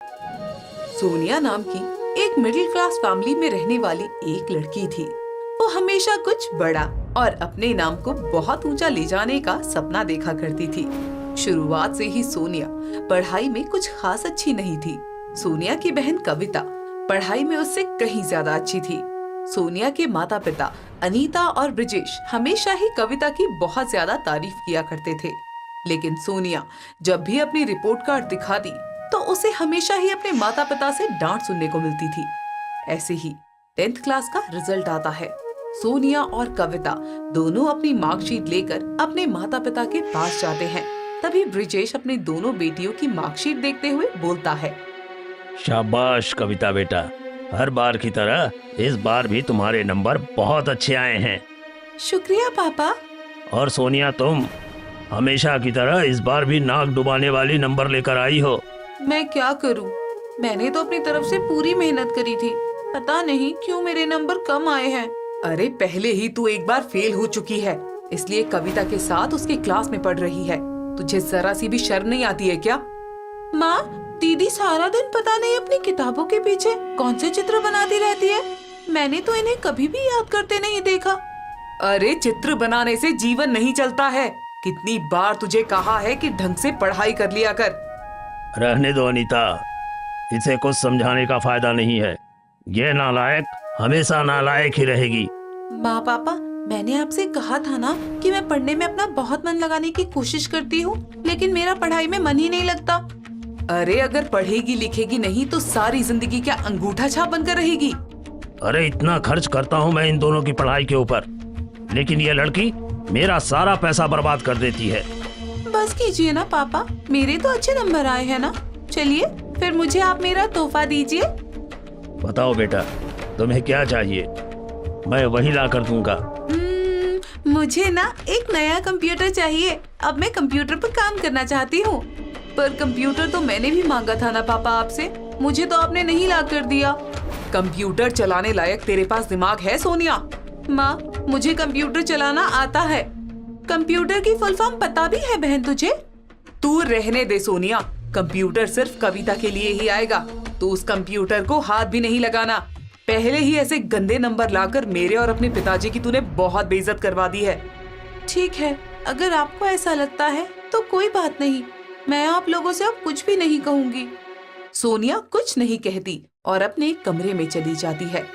सोनिया नाम की एक मिडिल क्लास फैमिली में रहने वाली एक लड़की थी। वो हमेशा कुछ बड़ा और अपने नाम को बहुत ऊंचा ले जाने का सपना देखा करती थी। शुरुआत से ही सोनिया पढ़ाई में कुछ खास अच्छी नहीं थी। सोनिया की बहन कविता पढ़ाई में उससे कहीं ज्यादा अच्छी थी। सोनिया के माता पिता अनीता और ब्रिजेश हमेशा ही कविता की बहुत ज्यादा तारीफ किया करते थे, लेकिन सोनिया जब भी अपनी रिपोर्ट कार्ड दिखाती तो उसे हमेशा ही अपने माता पिता से डांट सुनने को मिलती थी। ऐसे ही 10th क्लास का रिजल्ट आता है। सोनिया और कविता दोनों अपनी मार्कशीट लेकर अपने माता पिता के पास जाते हैं। तभी ब्रिजेश अपनी दोनों बेटियों की मार्कशीट देखते हुए बोलता है, शाबाश कविता बेटा, हर बार की तरह इस बार भी तुम्हारे नंबर बहुत अच्छे आए हैं। शुक्रिया पापा। और सोनिया, तुम हमेशा की तरह इस बार भी नाक डुबाने वाली नंबर लेकर आई हो। मैं क्या करूं? मैंने तो अपनी तरफ से पूरी मेहनत करी थी, पता नहीं क्यों मेरे नंबर कम आए हैं। अरे पहले ही तू एक बार फेल हो चुकी है, इसलिए कविता के साथ उसके क्लास में पढ़ रही है। तुझे जरा सी भी शर्म नहीं आती है क्या? माँ, दीदी सारा दिन पता नहीं अपनी किताबों के पीछे कौन से चित्र बनाती रहती है। मैंने तो इन्हें कभी भी याद करते नहीं देखा। अरे चित्र बनाने से जीवन नहीं चलता है। कितनी बार तुझे कहा है कि ढंग से पढ़ाई कर लिया कर। रहने दो अनीता, इसे कुछ समझाने का फायदा नहीं है। ये नालायक हमेशा नालायक ही रहेगी। माँ पापा, मैंने आपसे कहा था ना कि मैं पढ़ने में अपना बहुत मन लगाने की कोशिश करती हूँ, लेकिन मेरा पढ़ाई में मन ही नहीं लगता। अरे अगर पढ़ेगी लिखेगी नहीं तो सारी जिंदगी क्या अंगूठा छाप बनकर रहेगी? अरे इतना खर्च करता हूँ मैं इन दोनों की पढ़ाई के ऊपर, लेकिन ये लड़की मेरा सारा पैसा बर्बाद कर देती है। बस कीजिए ना पापा, मेरे तो अच्छे नंबर आए हैं ना। चलिए फिर मुझे आप मेरा तोहफा दीजिए। बताओ बेटा, तुम्हें क्या चाहिए? मैं वही ला कर दूंगा। मुझे ना एक नया कंप्यूटर चाहिए। अब मैं कंप्यूटर पर काम करना चाहती हूँ। पर कंप्यूटर तो मैंने भी मांगा था ना पापा आपसे, मुझे तो आपने नहीं ला कर दिया। कंप्यूटर चलाने लायक तेरे पास दिमाग है सोनिया? माँ, मुझे कंप्यूटर चलाना आता है। कंप्यूटर की फुल फॉर्म पता भी है बहन तुझे? तू रहने दे सोनिया, कंप्यूटर सिर्फ कविता के लिए ही आएगा। तू उस कंप्यूटर को हाथ भी नहीं लगाना। पहले ही ऐसे गंदे नंबर लाकर मेरे और अपने पिताजी की तूने बहुत बेइज्जत करवा दी है। ठीक है, अगर आपको ऐसा लगता है तो कोई बात नहीं, मैं आप लोगों से अब कुछ भी नहीं कहूँगी। सोनिया कुछ नहीं कहती और अपने कमरे में चली जाती है।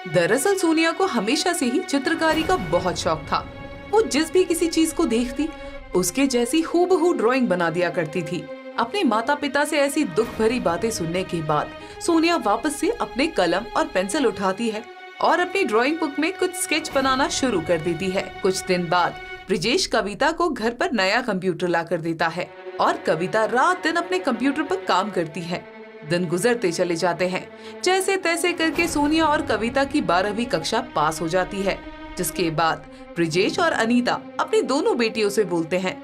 दरअसल सोनिया को हमेशा से ही चित्रकारी का बहुत शौक था। वो जिस भी किसी चीज को देखती उसके जैसी हूबहू ड्राइंग बना दिया करती थी। अपने माता पिता से ऐसी दुख भरी बातें सुनने के बाद सोनिया वापस से अपने कलम और पेंसिल उठाती है और अपनी ड्राइंग बुक में कुछ स्केच बनाना शुरू कर देती है। कुछ दिन बाद ब्रिजेश कविता को घर पर नया कंप्यूटर ला कर देता है और कविता रात दिन अपने कंप्यूटर पर काम करती है। दिन गुजरते चले जाते हैं। जैसे तैसे करके सोनिया और कविता की 12वीं कक्षा पास हो जाती है, जिसके बाद ब्रिजेश और अनीता अपनी दोनों बेटियों से बोलते हैं,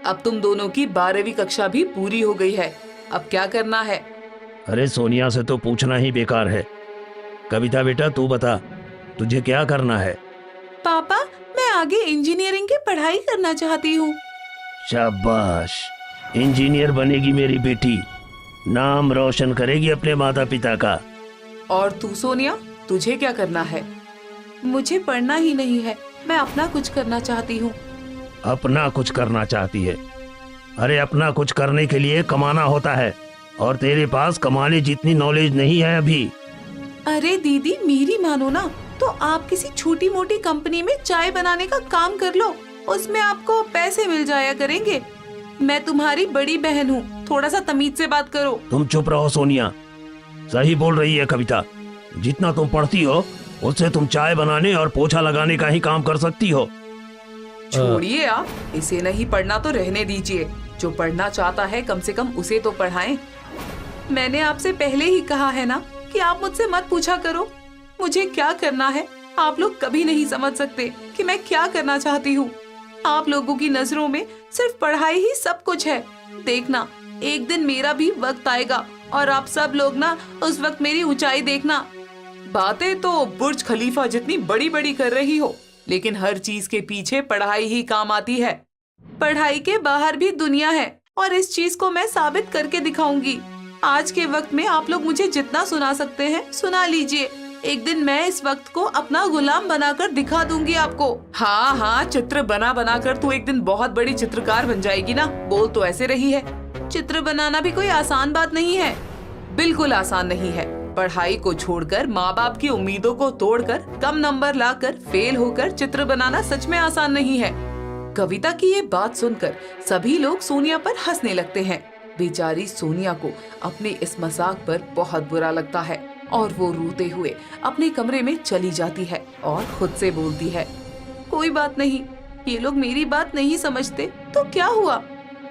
अब तुम दोनों की 12वीं कक्षा भी पूरी हो गई है, अब क्या करना है? अरे सोनिया से तो पूछना ही बेकार है। कविता बेटा, तू बता, तुझे क्या करना है? पापा, मैं आगे इंजीनियरिंग की पढ़ाई करना चाहती हूँ। शाबाश, इंजीनियर बनेगी मेरी बेटी, नाम रोशन करेगी अपने माता पिता का। और तू सोनिया, तुझे क्या करना है? मुझे पढ़ना ही नहीं है, मैं अपना कुछ करना चाहती हूँ। अपना कुछ करना चाहती है? अरे अपना कुछ करने के लिए कमाना होता है, और तेरे पास कमाने जितनी नॉलेज नहीं है अभी। अरे दीदी, मेरी मानो ना तो आप किसी छोटी मोटी कंपनी में चाय बनाने का काम कर लो, उसमें आपको पैसे मिल जाया करेंगे। मैं तुम्हारी बड़ी बहन हूँ, थोड़ा सा तमीज से बात करो। तुम चुप रहो सोनिया, सही बोल रही है कविता। जितना तुम पढ़ती हो उससे तुम चाय बनाने और पोछा लगाने का ही काम कर सकती हो। छोड़िए आप, इसे नहीं पढ़ना तो रहने दीजिए। जो पढ़ना चाहता है कम से कम उसे तो पढ़ाएं। मैंने आपसे पहले ही कहा है ना कि आप मुझसे मत पूछा करो मुझे क्या करना है। आप लोग कभी नहीं समझ सकते कि मैं क्या करना चाहती हूँ। आप लोगों की नजरों में सिर्फ पढ़ाई ही सब कुछ है। देखना, एक दिन मेरा भी वक्त आएगा और आप सब लोग ना उस वक्त मेरी ऊंचाई देखना। बातें तो बुर्ज खलीफा जितनी बड़ी बड़ी कर रही हो, लेकिन हर चीज के पीछे पढ़ाई ही काम आती है। पढ़ाई के बाहर भी दुनिया है और इस चीज को मैं साबित करके दिखाऊंगी। आज के वक्त में आप लोग मुझे जितना सुना सकते हैं सुना लीजिए। एक दिन मैं इस वक्त को अपना गुलाम बनाकर दिखा दूंगी आपको। हाँ हाँ, चित्र बना बना कर तू एक दिन बहुत बड़ी चित्रकार बन जाएगी ना। बोल तो ऐसे रही है। चित्र बनाना भी कोई आसान बात नहीं है। बिल्कुल आसान नहीं है। पढ़ाई को छोड़कर, माँ बाप की उम्मीदों को तोड़कर, कम नंबर लाकर, फेल होकर चित्र बनाना सच में आसान नहीं है। कविता की ये बात सुनकर सभी लोग सोनिया पर हंसने लगते हैं। बेचारी सोनिया को अपने इस मजाक पर बहुत बुरा लगता है और वो रोते हुए अपने कमरे में चली जाती है और खुद से बोलती है, कोई बात नहीं, ये लोग मेरी बात नहीं समझते तो क्या हुआ,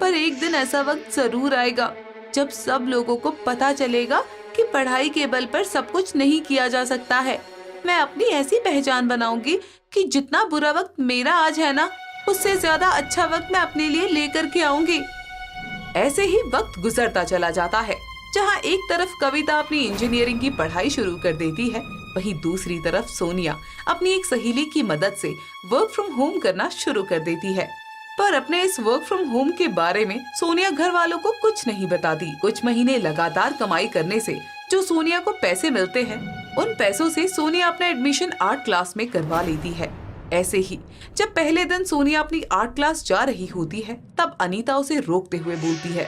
पर एक दिन ऐसा वक्त जरूर आएगा जब सब लोगों को पता चलेगा कि पढ़ाई के बल पर सब कुछ नहीं किया जा सकता है। मैं अपनी ऐसी पहचान बनाऊंगी कि जितना बुरा वक्त मेरा आज है ना, उससे ज्यादा अच्छा वक्त मैं अपने लिए लेकर के आऊंगी। ऐसे ही वक्त गुजरता चला जाता है। जहाँ एक तरफ कविता अपनी इंजीनियरिंग की पढ़ाई शुरू कर देती है, वहीं दूसरी तरफ सोनिया अपनी एक सहेली की मदद से वर्क फ्रॉम होम करना शुरू कर देती है। पर अपने इस वर्क फ्रॉम होम के बारे में सोनिया घर वालों को कुछ नहीं बताती। कुछ महीने लगातार कमाई करने से जो सोनिया को पैसे मिलते हैं, उन पैसों से सोनिया अपना एडमिशन आर्ट क्लास में करवा लेती है। ऐसे ही जब पहले दिन सोनिया अपनी आर्ट क्लास जा रही होती है, तब अनीता उसे रोकते हुए बोलती है,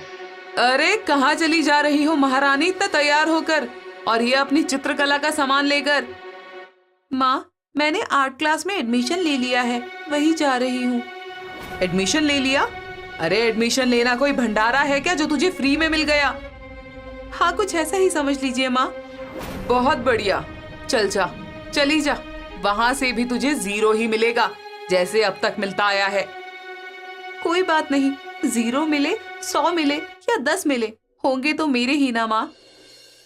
अरे कहाँ चली जा रही हो महारानी, इतना तैयार होकर, और ये अपनी चित्रकला का सामान लेकर। माँ, मैंने आर्ट क्लास में एडमिशन ले लिया है, वही जा रही हूँ। एडमिशन ले लिया? अरे एडमिशन लेना कोई भंडारा है क्या जो तुझे फ्री में मिल गया? हाँ, कुछ ऐसा ही समझ लीजिए माँ। बहुत बढ़िया, चल जा, चली जा, वहाँ से भी तुझे 0 ही मिलेगा जैसे अब तक मिलता आया है। कोई बात नहीं, 0 मिले, 100 मिले या 10 मिले, होंगे तो मेरे ही ना माँ।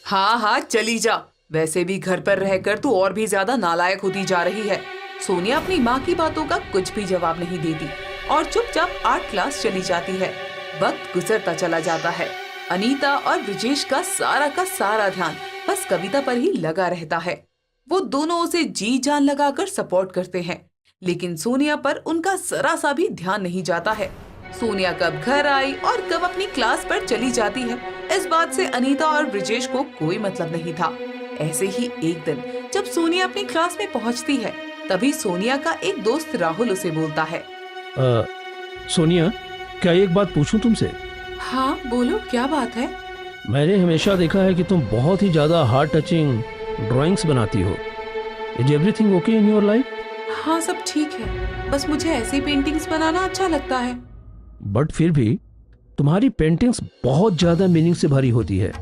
हाँ हाँ, चली जा, वैसे भी घर पर रहकर तू और भी ज्यादा नालायक होती जा रही है। सोनिया अपनी माँ की बातों का कुछ भी जवाब नहीं देती और चुपचाप आर्ट क्लास चली जाती है। वक्त गुजरता चला जाता है। अनीता और ब्रिजेश का सारा ध्यान बस कविता पर ही लगा रहता है। वो दोनों उसे जी जान लगाकर सपोर्ट करते हैं, लेकिन सोनिया पर उनका जरा सा भी ध्यान नहीं जाता है। सोनिया कब घर आई और कब अपनी क्लास पर चली जाती है, इस बात से अनीता और ब्रिजेश को कोई मतलब नहीं था। ऐसे ही एक दिन जब सोनिया अपनी क्लास में पहुंचती है, तभी सोनिया का एक दोस्त राहुल उसे बोलता है, सोनिया, क्या एक बात पूछूं तुमसे? हाँ बोलो, क्या बात है? मैंने हमेशा देखा है कि तुम बहुत ही ज्यादा हार्ट टचिंग ड्राइंग्स बनाती हो। Is everything okay in your life? हाँ, सब ठीक है, बस मुझे ऐसी पेंटिंग्स बनाना अच्छा लगता है। बट फिर भी तुम्हारी पेंटिंग्स बहुत ज्यादा मीनिंग से भरी होती है,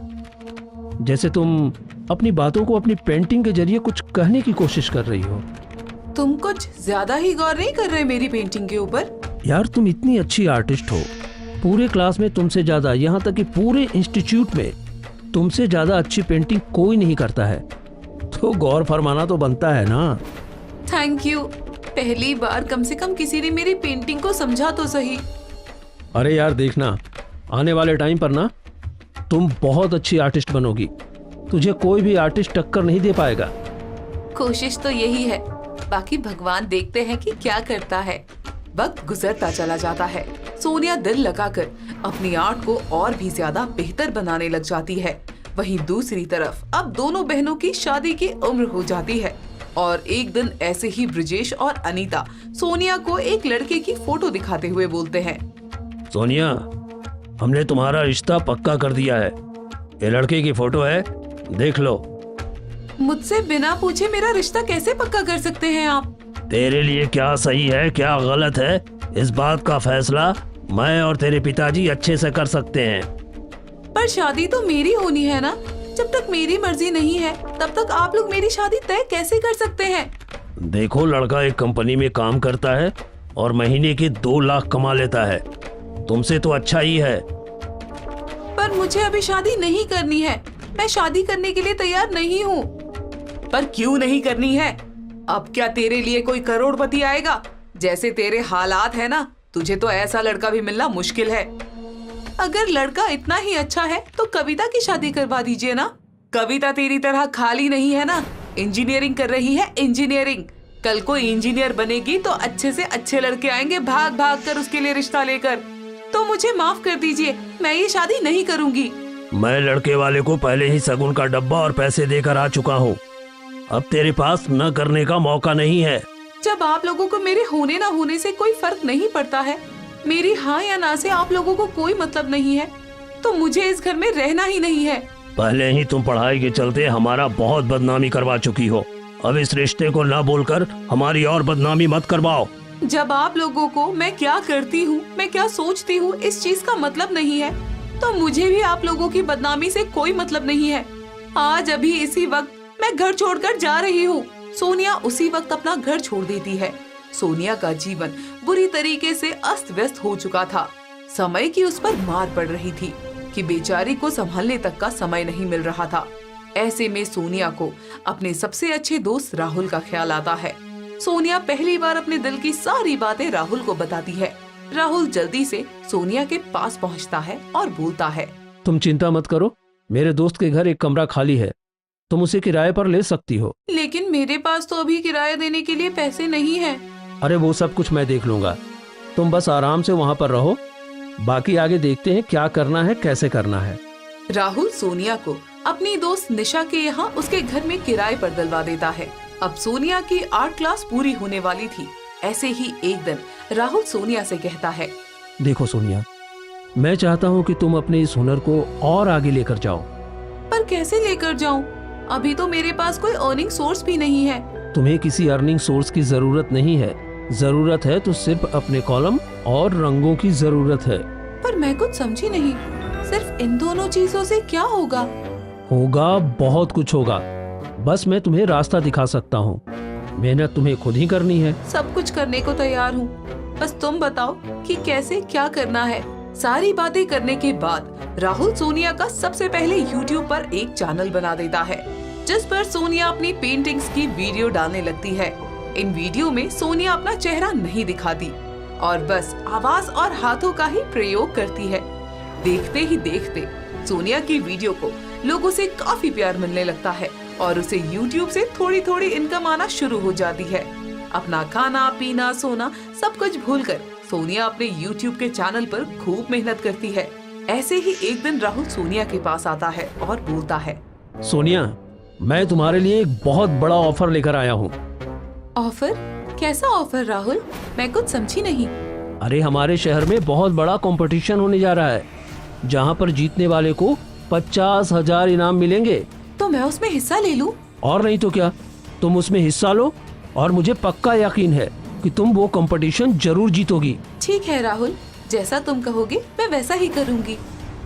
जैसे तुम अपनी बातों को अपनी पेंटिंग के जरिए कुछ कहने की कोशिश कर रही हो। तुम कुछ ज्यादा ही गौर नहीं कर रहे मेरी पेंटिंग के ऊपर? यार, तुम इतनी अच्छी आर्टिस्ट हो, पूरे क्लास में तुमसे ज्यादा, यहाँ तक कि पूरे इंस्टीट्यूट में तुमसे ज्यादा अच्छी पेंटिंग कोई नहीं करता है, तो गौर फरमाना तो बनता है ना। थैंक यू, पहली बार कम से कम किसी ने मेरी पेंटिंग को समझा तो सही। अरे यार देखना, आने वाले टाइम पर ना तुम बहुत अच्छी आर्टिस्ट बनोगी, तुझे कोई भी आर्टिस्ट टक्कर नहीं दे पाएगा। कोशिश तो यही है, बाकी भगवान देखते हैं कि क्या करता है। वक्त गुजरता चला जाता है। सोनिया दिल लगाकर अपनी आर्ट को और भी ज्यादा बेहतर बनाने लग जाती है। वहीं दूसरी तरफ अब दोनों बहनों की शादी की उम्र हो जाती है और एक दिन ऐसे ही ब्रिजेश और अनीता सोनिया को एक लड़के की फोटो दिखाते हुए बोलते हैं, सोनिया, हमने तुम्हारा रिश्ता पक्का कर दिया है। ये लड़के की फोटो है, देख लो। मुझसे बिना पूछे मेरा रिश्ता कैसे पक्का कर सकते हैं आप? तेरे लिए क्या सही है क्या गलत है, इस बात का फैसला मैं और तेरे पिताजी अच्छे से कर सकते हैं। पर शादी तो मेरी होनी है ना, जब तक मेरी मर्जी नहीं है तब तक आप लोग मेरी शादी तय कैसे कर सकते हैं? देखो, लड़का एक कंपनी में काम करता है और महीने के 2 लाख कमा लेता है, तुमसे तो अच्छा ही है। पर मुझे अभी शादी नहीं करनी है, मैं शादी करने के लिए तैयार नहीं हूँ। पर क्यों नहीं करनी है? अब क्या तेरे लिए कोई करोड़पति आएगा? जैसे तेरे हालात है ना, तुझे तो ऐसा लड़का भी मिलना मुश्किल है। अगर लड़का इतना ही अच्छा है तो कविता की शादी करवा दीजिए ना। कविता तेरी तरह खाली नहीं है ना, इंजीनियरिंग कर रही है, इंजीनियरिंग। कल को इंजीनियर बनेगी तो अच्छे से अच्छे लड़के आएंगे भाग भाग कर उसके लिए रिश्ता लेकर। तो मुझे माफ कर दीजिए, मैं ये शादी नहीं करूंगी। मैं लड़के वाले को पहले ही शगुन का डब्बा और पैसे देकर आ चुका हूँ। अब तेरे पास न करने का मौका नहीं है। जब आप लोगों को मेरे होने ना होने से कोई फर्क नहीं पड़ता है, मेरी हाँ या ना से आप लोगों को कोई मतलब नहीं है, तो मुझे इस घर में रहना ही नहीं है। पहले ही तुम पढ़ाई के चलते हमारा बहुत बदनामी करवा चुकी हो। अब इस रिश्ते को न बोलकर हमारी और बदनामी मत करवाओ। जब आप लोगों को मैं क्या करती हूँ, मैं क्या सोचती हूँ, इस चीज का मतलब नहीं है, तो मुझे भी आप लोगों की बदनामी से कोई मतलब नहीं है। आज अभी इसी वक्त मैं घर छोड़कर जा रही हूँ। सोनिया उसी वक्त अपना घर छोड़ देती है। सोनिया का जीवन बुरी तरीके से अस्त व्यस्त हो चुका था। समय की उस पर मार पड़ रही थी कि बेचारी को संभालने तक का समय नहीं मिल रहा था। ऐसे में सोनिया को अपने सबसे अच्छे दोस्त राहुल का ख्याल आता है। सोनिया पहली बार अपने दिल की सारी बातें राहुल को बताती है। राहुल जल्दी से सोनिया के पास पहुंचता है और बोलता है, तुम चिंता मत करो, मेरे दोस्त के घर एक कमरा खाली है, तुम उसे किराए पर ले सकती हो। लेकिन मेरे पास तो अभी किराया देने के लिए पैसे नहीं है। अरे वो सब कुछ मैं देख लूंगा, तुम बस आराम से वहाँ पर रहो, बाकी आगे देखते हैं क्या करना है, कैसे करना है। राहुल सोनिया को अपनी दोस्त निशा के यहाँ उसके घर में किराए पर दिलवा देता है। अब सोनिया की आर्ट क्लास पूरी होने वाली थी। ऐसे ही एक दिन राहुल सोनिया से कहता है, देखो सोनिया, मैं चाहता हूँ कि तुम अपने इस हुनर को और आगे लेकर जाओ। पर कैसे लेकर जाऊँ? अभी तो मेरे पास कोई अर्निंग सोर्स भी नहीं है। तुम्हें किसी अर्निंग सोर्स की जरूरत नहीं है, जरूरत है तो सिर्फ अपने कॉलम और रंगों की जरूरत है। पर मैं कुछ समझी नहीं, सिर्फ इन दोनों चीजों से क्या होगा? होगा, बहुत कुछ होगा, बस मैं तुम्हें रास्ता दिखा सकता हूँ। मेहनत तुम्हें खुद ही करनी है। सब कुछ करने को तैयार हूँ, बस तुम बताओ कि कैसे क्या करना है। सारी बातें करने के बाद राहुल सोनिया का सबसे पहले YouTube पर एक चैनल बना देता है, जिस पर सोनिया अपनी पेंटिंग्स की वीडियो डालने लगती है। इन वीडियो में सोनिया अपना चेहरा नहीं दिखाती और बस आवाज और हाथों का ही प्रयोग करती है। देखते ही देखते सोनिया की वीडियो को लोगों से काफी प्यार मिलने लगता है और उसे YouTube से थोड़ी थोड़ी इनकम आना शुरू हो जाती है। अपना खाना पीना सोना सब कुछ भूलकर सोनिया अपने YouTube के चैनल पर खूब मेहनत करती है। ऐसे ही एक दिन राहुल सोनिया के पास आता है और बोलता है, सोनिया, मैं तुम्हारे लिए एक बहुत बड़ा ऑफर लेकर आया हूँ। ऑफर? कैसा ऑफर राहुल? मैं कुछ समझी नहीं। अरे हमारे शहर में बहुत बड़ा कंपटीशन होने जा रहा है, जहाँ पर जीतने वाले को 50,000 इनाम मिलेंगे। तो मैं उसमें हिस्सा ले लूं? और नहीं तो क्या, तुम उसमें हिस्सा लो और मुझे पक्का यकीन है कि तुम वो कंपटीशन जरूर जीतोगी। ठीक है राहुल, जैसा तुम कहोगे मैं वैसा ही करूंगी।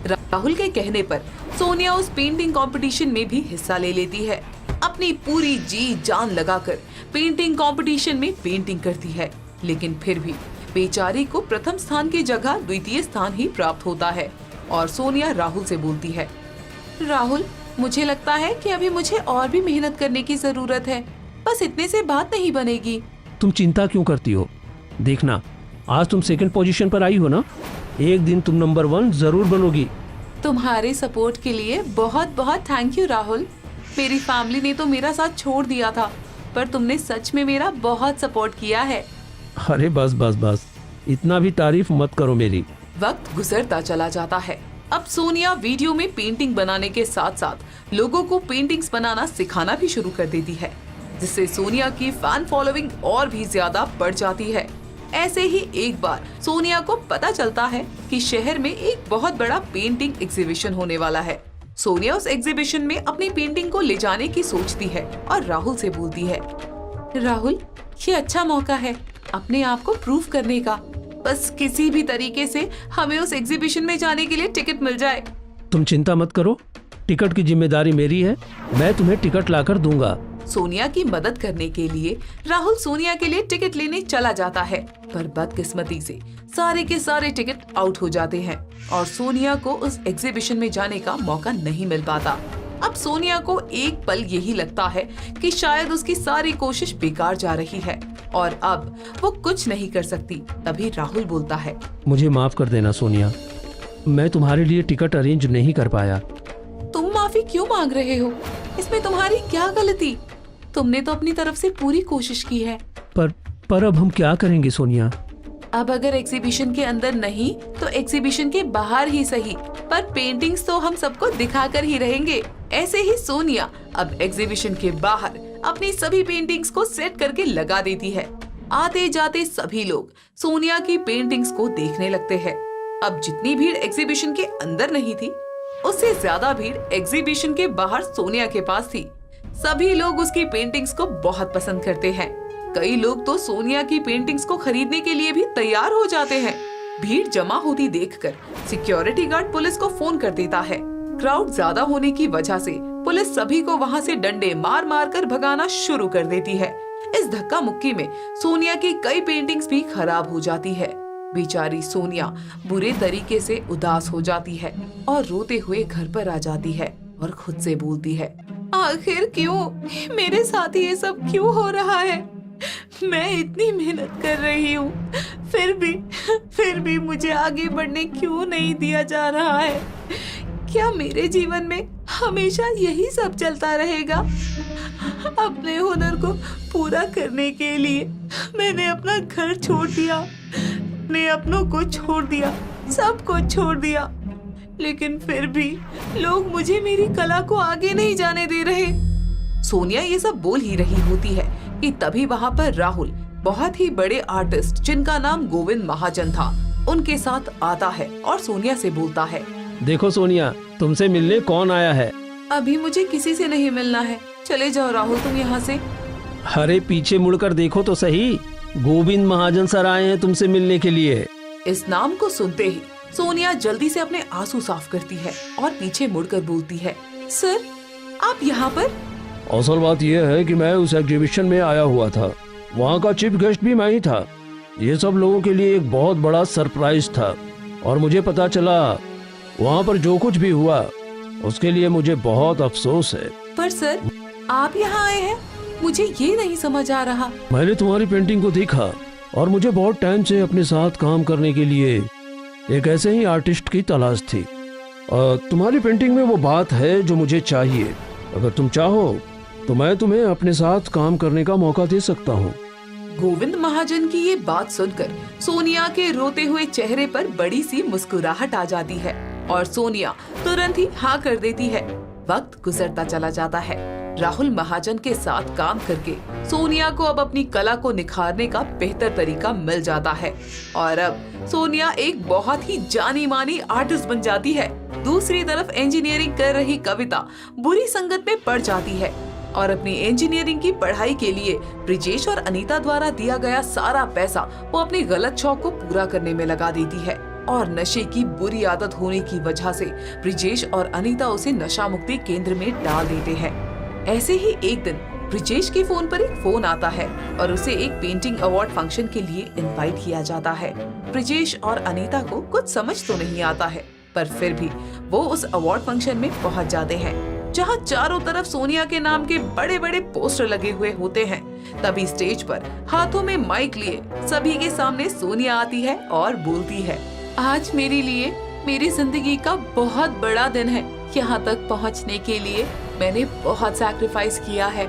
राहुल के कहने पर सोनिया उस पेंटिंग कंपटीशन में भी हिस्सा ले लेती है। अपनी पूरी जी जान लगाकर पेंटिंग कंपटीशन में पेंटिंग करती है, लेकिन फिर भी बेचारी को प्रथम स्थान की जगह द्वितीय स्थान ही प्राप्त होता है। और सोनिया राहुल से बोलती है, राहुल, मुझे लगता है कि अभी मुझे और भी मेहनत करने की जरूरत है, बस इतने से बात नहीं बनेगी। तुम चिंता क्यों करती हो? देखना, आज तुम सेकंड पोजीशन पर आई हो ना, एक दिन तुम नंबर 1 जरूर बनोगी। तुम्हारे सपोर्ट के लिए बहुत बहुत थैंक यू राहुल। मेरी फैमिली ने तो मेरा साथ छोड़ दिया था, पर तुमने सच में मेरा बहुत सपोर्ट किया है। अरे बस बस बस, इतना भी तारीफ मत करो मेरी। वक्त गुजरता चला जाता है। अब सोनिया वीडियो में पेंटिंग बनाने के साथ साथ लोगों को पेंटिंग्स बनाना सिखाना भी शुरू कर देती है, जिससे सोनिया की फैन फॉलोइंग और भी ज्यादा बढ़ जाती है। ऐसे ही एक बार सोनिया को पता चलता है कि शहर में एक बहुत बड़ा पेंटिंग एग्जीबिशन होने वाला है। सोनिया उस एग्जीबिशन में अपनी पेंटिंग को ले जाने की सोचती है और राहुल से बोलती है, राहुल, ये अच्छा मौका है अपने आप को प्रूव करने का। बस किसी भी तरीके से हमें उस एग्जीबिशन में जाने के लिए टिकट मिल जाए। तुम चिंता मत करो, टिकट की जिम्मेदारी मेरी है, मैं तुम्हें टिकट लाकर दूंगा। सोनिया की मदद करने के लिए राहुल सोनिया के लिए टिकट लेने चला जाता है, पर बदकिस्मती से सारे के सारे टिकट आउट हो जाते हैं और सोनिया को उस एग्जीबिशन में जाने का मौका नहीं मिल पाता। अब सोनिया को एक पल यही लगता है कि शायद उसकी सारी कोशिश बेकार जा रही है और अब वो कुछ नहीं कर सकती। तभी राहुल बोलता है, मुझे माफ कर देना सोनिया, मैं तुम्हारे लिए टिकट अरेंज नहीं कर पाया। तुम माफी क्यों मांग रहे हो? इसमें तुम्हारी क्या गलती? तुमने तो अपनी तरफ से पूरी कोशिश की है। पर अब हम क्या करेंगे सोनिया? अब अगर एग्जीबिशन के अंदर नहीं तो एग्जीबिशन के बाहर ही सही, पर पेंटिंग्स तो हम सबको दिखाकर ही रहेंगे। ऐसे ही सोनिया अब एग्जीबिशन के बाहर अपनी सभी पेंटिंग्स को सेट करके लगा देती है। आते जाते सभी लोग सोनिया की पेंटिंग्स को देखने लगते हैं। अब जितनी भीड़ एग्जीबिशन के अंदर नहीं थी, उससे ज्यादा भीड़ एग्जीबिशन के बाहर सोनिया के पास थी। सभी लोग उसकी पेंटिंग्स को बहुत पसंद करते हैं। कई लोग तो सोनिया की पेंटिंग्स को खरीदने के लिए भी तैयार हो जाते हैं। भीड़ जमा होती देखकर सिक्योरिटी गार्ड पुलिस को फोन कर देता है। क्राउड ज्यादा होने की वजह से पुलिस सभी को वहां से डंडे मार मार कर भगाना शुरू कर देती है। इस धक्का मुक्की में सोनिया की कई पेंटिंग्स भी खराब हो जाती है। बेचारी सोनिया बुरे तरीके से उदास हो जाती है और रोते हुए घर पर आ जाती है और खुद से बोलती है, आखिर क्यों मेरे साथ ये सब क्यों हो रहा है? मैं इतनी मेहनत कर रही हूँ, फिर भी मुझे आगे बढ़ने क्यों नहीं दिया जा रहा है? क्या मेरे जीवन में हमेशा यही सब चलता रहेगा? अपने हुनर को पूरा करने के लिए मैंने अपना घर छोड़ दिया, अपने अपनों को छोड़ दिया, सब कुछ छोड़ दिया, लेकिन फिर भी लोग मुझे मेरी कला को आगे नहीं जाने दे रहे। सोनिया ये सब बोल ही रही होती है कि तभी वहाँ पर राहुल, बहुत ही बड़े आर्टिस्ट जिनका नाम गोविंद महाजन था, उनके साथ आता है और सोनिया से बोलता है, देखो सोनिया, तुमसे मिलने कौन आया है? अभी मुझे किसी से नहीं मिलना है, चले जाओ राहुल तुम यहाँ से। अरे पीछे मुड़कर देखो तो सही, गोविंद महाजन सर आए हैं तुमसे मिलने के लिए। इस नाम को सुनते ही सोनिया जल्दी से अपने आंसू साफ करती है और पीछे मुड़कर बोलती है, सर आप यहाँ पर? असल बात यह है कि मैं उस एग्जीबिशन में आया हुआ था, वहाँ का चीफ गेस्ट भी मैं ही था। ये सब लोगों के लिए एक बहुत बड़ा सरप्राइज था और मुझे पता चला वहाँ पर जो कुछ भी हुआ उसके लिए मुझे बहुत अफसोस है। पर सर आप यहाँ आए हैं, मुझे ये नहीं समझ आ रहा। मैंने तुम्हारी पेंटिंग को देखा और मुझे बहुत टाइम से अपने साथ काम करने के लिए एक ऐसे ही आर्टिस्ट की तलाश थी। तुम्हारी पेंटिंग में वो बात है जो मुझे चाहिए। अगर तुम चाहो तो मैं तुम्हें अपने साथ काम करने का मौका दे सकता हूँ। गोविंद महाजन की ये बात सुनकर सोनिया के रोते हुए चेहरे पर बड़ी सी मुस्कुराहट आ जाती है और सोनिया तुरंत ही हाँ कर देती है। वक्त गुजरता चला जाता है। राहुल महाजन के साथ काम करके सोनिया को अब अपनी कला को निखारने का बेहतर तरीका मिल जाता है और अब सोनिया एक बहुत ही जानी मानी आर्टिस्ट बन जाती है। दूसरी तरफ इंजीनियरिंग कर रही कविता बुरी संगत में पड़ जाती है और अपनी इंजीनियरिंग की पढ़ाई के लिए ब्रिजेश और अनीता द्वारा दिया गया सारा पैसा वो अपने गलत शौक को पूरा करने में लगा देती है और नशे की बुरी आदत होने की वजह से ब्रिजेश और अनीता उसे नशा मुक्ति केंद्र में डाल देते हैं। ऐसे ही एक दिन ब्रिजेश के फोन पर एक फोन आता है और उसे एक पेंटिंग अवार्ड फंक्शन के लिए इनवाइट किया जाता है। ब्रिजेश और अनीता को कुछ समझ तो नहीं आता है, पर फिर भी वो उस अवार्ड फंक्शन में पहुंच जाते हैं, जहां चारों तरफ सोनिया के नाम के बड़े बड़े पोस्टर लगे हुए होते हैं। तभी स्टेज पर हाथों में माइक लिए सभी के सामने सोनिया आती है और बोलती है, आज मेरे लिए मेरी जिंदगी का बहुत बड़ा दिन है। यहाँ तक पहुँचने के लिए मैंने बहुत सैक्रिफाइस किया है।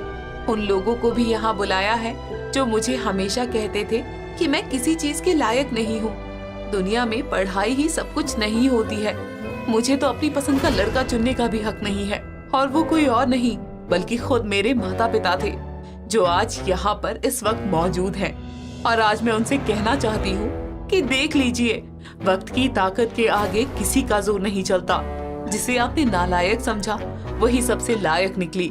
उन लोगों को भी यहाँ बुलाया है जो मुझे हमेशा कहते थे कि मैं किसी चीज के लायक नहीं हूँ। दुनिया में पढ़ाई ही सब कुछ नहीं होती है। मुझे तो अपनी पसंद का लड़का चुनने का भी हक नहीं है और वो कोई और नहीं बल्कि खुद मेरे माता पिता थे जो आज यहाँ पर इस वक्त मौजूद हैं। और आज मैं उनसे कहना चाहती हूँ कि देख लीजिए, वक्त की ताकत के आगे किसी का जोर नहीं चलता। जिसे आपने नालायक समझा वही सबसे लायक निकली।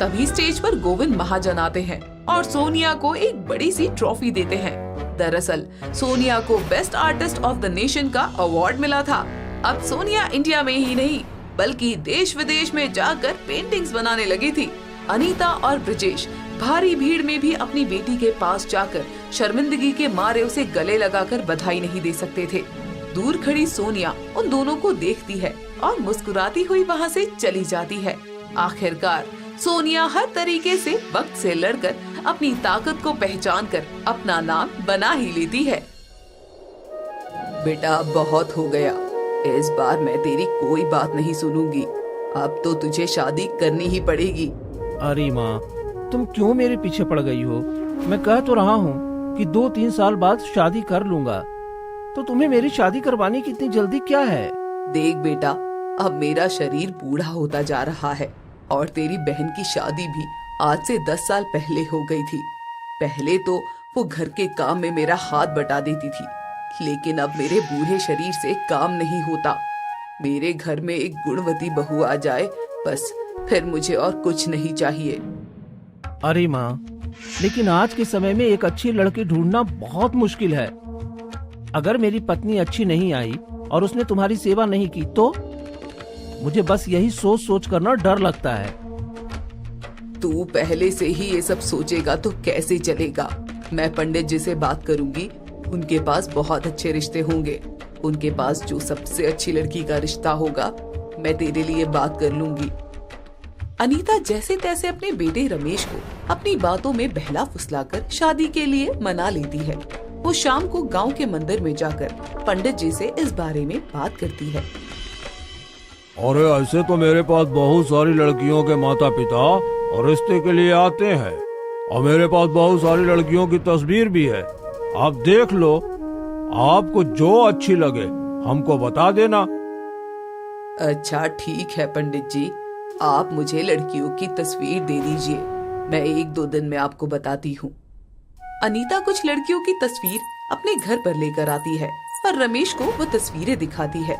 तभी स्टेज पर गोविंद महाजन आते हैं और सोनिया को एक बड़ी सी ट्रॉफी देते हैं। दरअसल सोनिया को best artist of the nation का अवार्ड मिला था। अब सोनिया इंडिया में ही नहीं बल्कि देश विदेश में जाकर पेंटिंग्स बनाने लगी थी। अनीता और ब्रिजेश भारी भीड़ में भी अपनी बेटी के पास जाकर शर्मिंदगी के मारे उसे गले लगाकर बधाई नहीं दे सकते थे। दूर खड़ी सोनिया उन दोनों को देखती है और मुस्कुराती हुई वहाँ से चली जाती है। आखिरकार सोनिया हर तरीके से वक्त से लड़कर अपनी ताकत को पहचान कर अपना नाम बना ही लेती है। बेटा बहुत हो गया, इस बार मैं तेरी कोई बात नहीं सुनूंगी। अब तो तुझे शादी करनी ही पड़ेगी। अरे माँ, तुम क्यों मेरे पीछे पड़ गई हो? मैं कह तो रहा हूँ कि 2-3 साल बाद शादी कर लूंगा, तो तुम्हें मेरी शादी करवाने की इतनी जल्दी क्या है? देख बेटा, अब मेरा शरीर बूढ़ा होता जा रहा है और तेरी बहन की शादी भी आज से 10 साल पहले हो गई थी। पहले तो वो घर के काम में मेरा हाथ बटा देती थी, लेकिन अब मेरे बूढ़े शरीर से काम नहीं होता। मेरे घर में एक गुणवती बहू आ जाए, बस फिर मुझे और कुछ नहीं चाहिए। अरे माँ, लेकिन आज के समय में एक अच्छी लड़की ढूंढना बहुत मुश्किल है। अगर मेरी पत्नी अच्छी नहीं आई और उसने तुम्हारी सेवा नहीं की तो मुझे बस यही सोच सोच कर ना डर लगता है। तू पहले से ही ये सब सोचेगा तो कैसे चलेगा। मैं पंडित जी से बात करूंगी, उनके पास बहुत अच्छे रिश्ते होंगे। उनके पास जो सबसे अच्छी लड़की का रिश्ता होगा, मैं तेरे लिए बात कर लूंगी। अनीता जैसे तैसे अपने बेटे रमेश को अपनी बातों में बहला फुसलाकर शादी के लिए मना लेती है। वो शाम को गांव के मंदिर में जाकर पंडित जी से इस बारे में बात करती है। अरे ऐसे तो मेरे पास बहुत सारी लड़कियों के माता पिता और रिश्ते के लिए आते हैं, और मेरे पास बहुत सारी लड़कियों की तस्वीर भी है। आप देख लो, आपको जो अच्छी लगे हमको बता देना। अच्छा ठीक है पंडित जी, आप मुझे लड़कियों की तस्वीर दे दीजिए, मैं 1-2 दिन में आपको बताती हूँ। अनीता कुछ लड़कियों की तस्वीर अपने घर पर लेकर आती है और रमेश को वो तस्वीरें दिखाती है।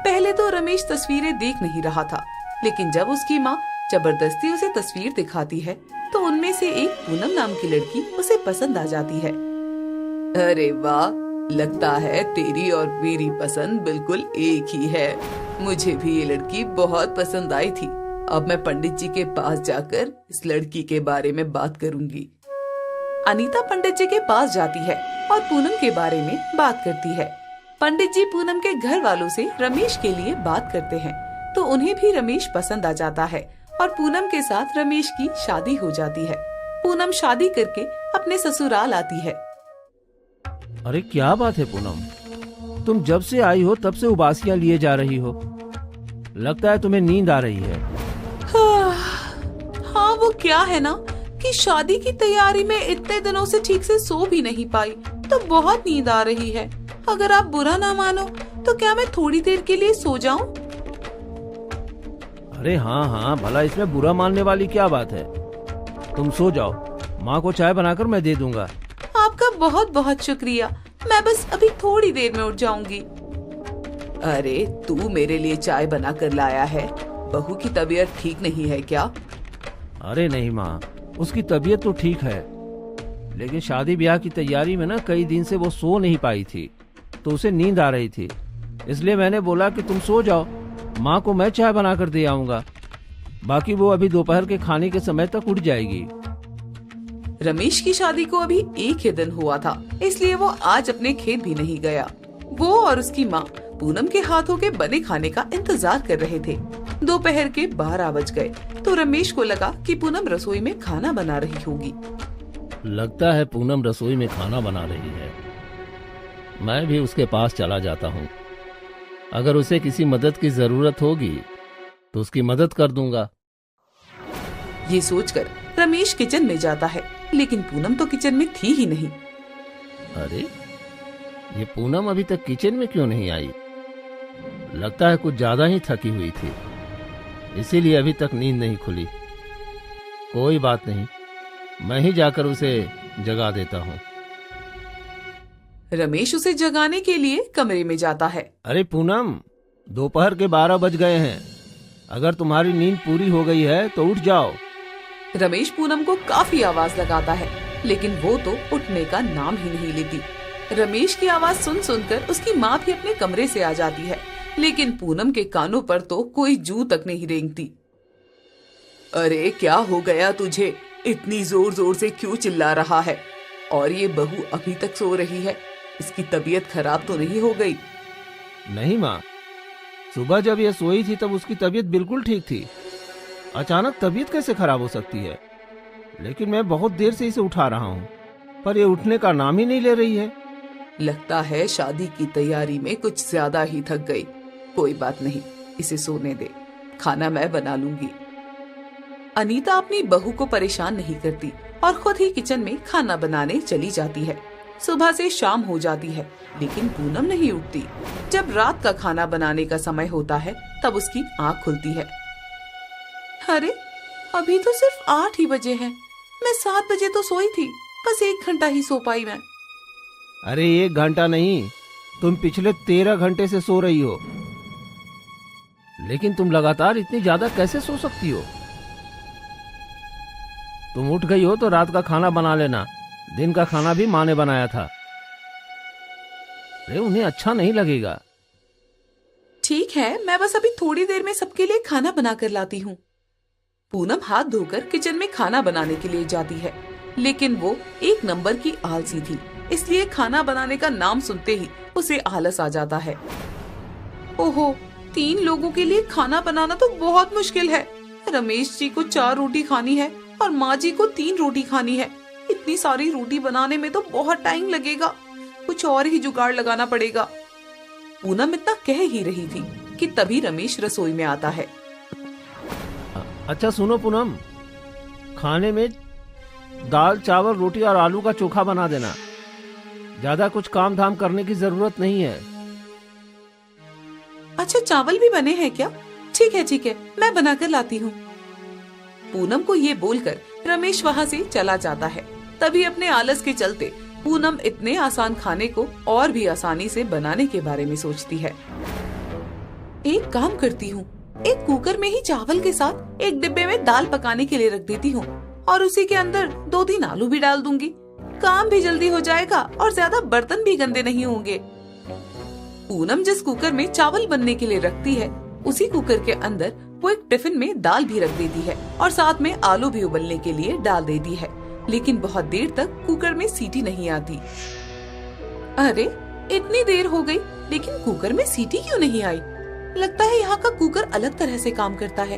पहले तो रमेश तस्वीरें देख नहीं रहा था, लेकिन जब उसकी माँ जबरदस्ती उसे तस्वीर दिखाती है तो उनमें से एक पूनम नाम की लड़की उसे पसंद आ जाती है। अरे वाह, लगता है तेरी और मेरी पसंद बिल्कुल एक ही है। मुझे भी ये लड़की बहुत पसंद आई थी। अब मैं पंडित जी के पास जाकर इस लड़की के बारे में बात करूंगी। अनीता पंडित जी के पास जाती है और पूनम के बारे में बात करती है। पंडित जी पूनम के घर वालों से रमेश के लिए बात करते हैं तो उन्हें भी रमेश पसंद आ जाता है और पूनम के साथ रमेश की शादी हो जाती है। पूनम शादी करके अपने ससुराल आती है। अरे क्या बात है पूनम, तुम जब से आई हो तब से उबासियां लिए जा रही हो। लगता है तुम्हें नींद आ रही है। हाँ, वो क्या है ना कि शादी की तैयारी में इतने दिनों से ठीक से सो भी नहीं पाई, तो बहुत नींद आ रही है। अगर आप बुरा ना मानो तो क्या मैं थोड़ी देर के लिए सो जाऊं? अरे हाँ हाँ, भला इसमें बुरा मानने वाली क्या बात है। तुम सो जाओ, माँ को चाय बनाकर मैं दे दूंगा। आपका बहुत बहुत शुक्रिया, मैं बस अभी थोड़ी देर में उठ जाऊंगी। अरे तू मेरे लिए चाय बना कर लाया है, बहू की तबीयत ठीक नहीं है क्या? अरे नहीं माँ, उसकी तबीयत तो ठीक है, लेकिन शादी ब्याह की तैयारी में ना कई दिन से वो सो नहीं पाई थी, तो उसे नींद आ रही थी। इसलिए मैंने बोला कि तुम सो जाओ, माँ को मैं चाय बनाकर दे आऊंगा। बाकी वो अभी दोपहर के खाने के समय तक उठ जाएगी। रमेश की शादी को अभी एक ही दिन हुआ था, इसलिए वो आज अपने खेत भी नहीं गया। वो और उसकी माँ पूनम के हाथों के बने खाने का इंतजार कर रहे थे। दोपहर के 12 बज गए तो रमेश को लगा कि पूनम रसोई में खाना बना रही होगी। लगता है पूनम रसोई में खाना बना रही है। मैं भी उसके पास चला जाता हूँ। अगर उसे किसी मदद की जरूरत होगी तो उसकी मदद कर दूंगा। ये सोचकर रमेश किचन में जाता है, लेकिन पूनम तो किचन में थी ही नहीं। अरे, ये पूनम अभी तक किचन में क्यों नहीं आई? लगता है कुछ ज्यादा ही थकी हुई थी, इसीलिए अभी तक नींद नहीं खुली। कोई बात नहीं, मैं ही जाकर उसे जगा देता हूँ। रमेश उसे जगाने के लिए कमरे में जाता है। अरे पूनम, दोपहर के 12 बज गए हैं। अगर तुम्हारी नींद पूरी हो गई है तो उठ जाओ। रमेश पूनम को काफी आवाज लगाता है, लेकिन वो तो उठने का नाम ही नहीं लेती। रमेश की आवाज सुन सुनकर उसकी माँ भी अपने कमरे से आ जाती है, लेकिन पूनम के कानों पर तो कोई जू तक नहीं रेंगती। अरे क्या हो गया तुझे? इतनी जोर जोर से क्यों चिल्ला रहा है? और ये बहू अभी तक सो रही है, इसकी तबीयत खराब तो नहीं हो गई? नहीं माँ, सुबह जब ये सोई थी तब उसकी तबीयत बिल्कुल ठीक थी। अचानक तबीयत कैसे खराब हो सकती है? लेकिन मैं बहुत देर से इसे उठा रहा हूँ, पर ये उठने का नाम ही नहीं ले रही है। लगता है शादी की तैयारी में कुछ ज्यादा ही थक गई। कोई बात नहीं, इसे सोने दे, खाना मैं बना लूंगी। अनीता अपनी बहू को परेशान नहीं करती और खुद ही किचन में खाना बनाने चली जाती है। सुबह से शाम हो जाती है लेकिन पूनम नहीं उठती। जब रात का खाना बनाने का समय होता है तब उसकी आँख खुलती है। अरे अभी तो सिर्फ 8 ही बजे हैं। मैं 7 बजे तो सोई थी, बस 1 घंटा ही सो पाई मैं। अरे 1 घंटा नहीं, तुम पिछले 13 घंटे से सो रही हो। लेकिन तुम लगातार इतनी ज्यादा कैसे सो सकती हो? तुम उठ गई हो तो रात का खाना बना लेना। दिन का खाना भी माँ ने बनाया था। अरे उन्हें अच्छा नहीं लगेगा। ठीक है, मैं बस अभी थोड़ी देर में सबके लिए खाना बना कर लाती हूँ। पूनम हाथ धोकर किचन में खाना बनाने के लिए जाती है, लेकिन वो 1 नंबर की आलसी थी, इसलिए खाना बनाने का नाम सुनते ही उसे आलस आ जाता है। ओहो, 3 लोगों के लिए खाना बनाना तो बहुत मुश्किल है। रमेश जी को 4 रोटी खानी है और माँ जी को 3 रोटी खानी है। इतनी सारी रोटी बनाने में तो बहुत टाइम लगेगा, कुछ और ही जुगाड़ लगाना पड़ेगा। पूनम इतना कह ही रही थी कि तभी रमेश रसोई में आता है। अच्छा सुनो पूनम, खाने में दाल चावल रोटी और आलू का चोखा बना देना। ज्यादा कुछ काम धाम करने की जरूरत नहीं है। अच्छा, चावल भी बने हैं क्या? ठीक है, मैं बनाकर लाती हूँ। पूनम को ये बोलकर रमेश वहाँ से चला जाता है। तभी अपने आलस के चलते पूनम इतने आसान खाने को और भी आसानी से बनाने के बारे में सोचती है। एक काम करती हूँ, एक कुकर में ही चावल के साथ एक डिब्बे में दाल पकाने के लिए रख देती हूँ और उसी के अंदर 2-3 आलू भी डाल दूंगी। काम भी जल्दी हो जाएगा और ज्यादा बर्तन भी गंदे नहीं होंगे। पूनम जिस कुकर में चावल बनने के लिए रखती है, उसी कुकर के अंदर वो एक टिफिन में दाल भी रख देती है और साथ में आलू भी उबलने के लिए डाल देती है। लेकिन बहुत देर तक कुकर में सीटी नहीं आती। अरे इतनी देर हो गई लेकिन कुकर में सीटी क्यों नहीं आई? लगता है यहाँ का कुकर अलग तरह से काम करता है।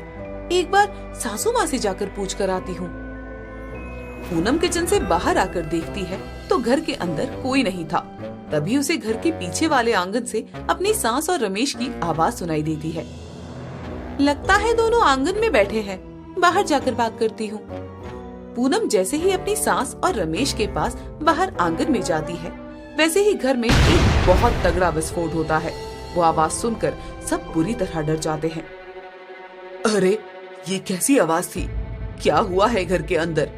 एक बार सासू माँ से जाकर पूछ कर आती हूँ। पूनम किचन से बाहर आकर देखती है तो घर के अंदर कोई नहीं था। तभी उसे घर के पीछे वाले आंगन से अपनी सास और रमेश की आवाज सुनाई देती है। लगता है दोनों आंगन में बैठे हैं, बाहर जाकर बात करती हूँ। पूनम जैसे ही अपनी सास और रमेश के पास बाहर आंगन में जाती है, वैसे ही घर में एक बहुत तगड़ा विस्फोट होता है। वो आवाज सुनकर सब बुरी तरह डर जाते हैं। अरे ये कैसी आवाज थी? क्या हुआ है घर के अंदर?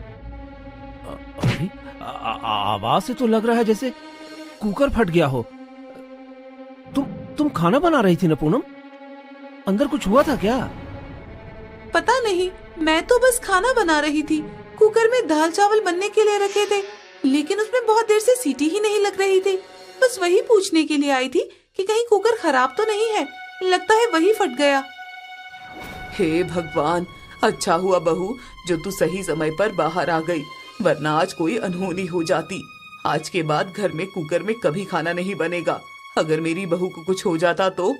अरे आवाज से तो लग रहा है जैसे कुकर फट गया हो। तुम खाना बना रही थी ना पूनम? अंदर कुछ हुआ था क्या? पता नहीं, मैं तो बस खाना बना रही थी। कुकर में दाल चावल बनने के लिए रखे थे, लेकिन उसमें बहुत देर से सीटी ही नहीं लग रही थी। बस वही पूछने के लिए आई थी कि कहीं कुकर खराब तो नहीं है। लगता है वही फट गया। हे भगवान, अच्छा हुआ बहू जो तू सही समय पर बाहर आ गई, वरना आज कोई अनहोनी हो जाती। आज के बाद घर में कुकर में कभी खाना नहीं बनेगा। अगर मेरी बहू को कुछ हो जाता तो।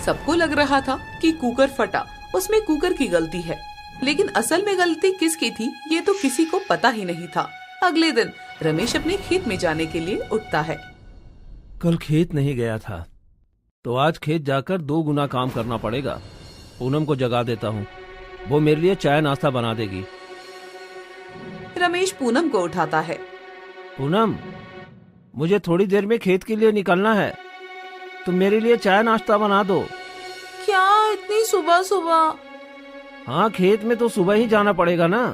सबको लग रहा था कि कुकर फटा, उसमें कुकर की गलती है, लेकिन असल में गलती किसकी थी ये तो किसी को पता ही नहीं था। अगले दिन रमेश अपने खेत में जाने के लिए उठता है। कल खेत नहीं गया था तो आज खेत जाकर 2 गुना काम करना पड़ेगा। पूनम को जगा देता हूँ, वो मेरे लिए चाय नाश्ता बना देगी। रमेश पूनम को उठाता है। पूनम, मुझे थोड़ी देर में खेत के लिए निकलना है, तुम मेरे लिए चाय नाश्ता बना दो। क्या इतनी सुबह सुबह? हाँ, खेत में तो सुबह ही जाना पड़ेगा ना,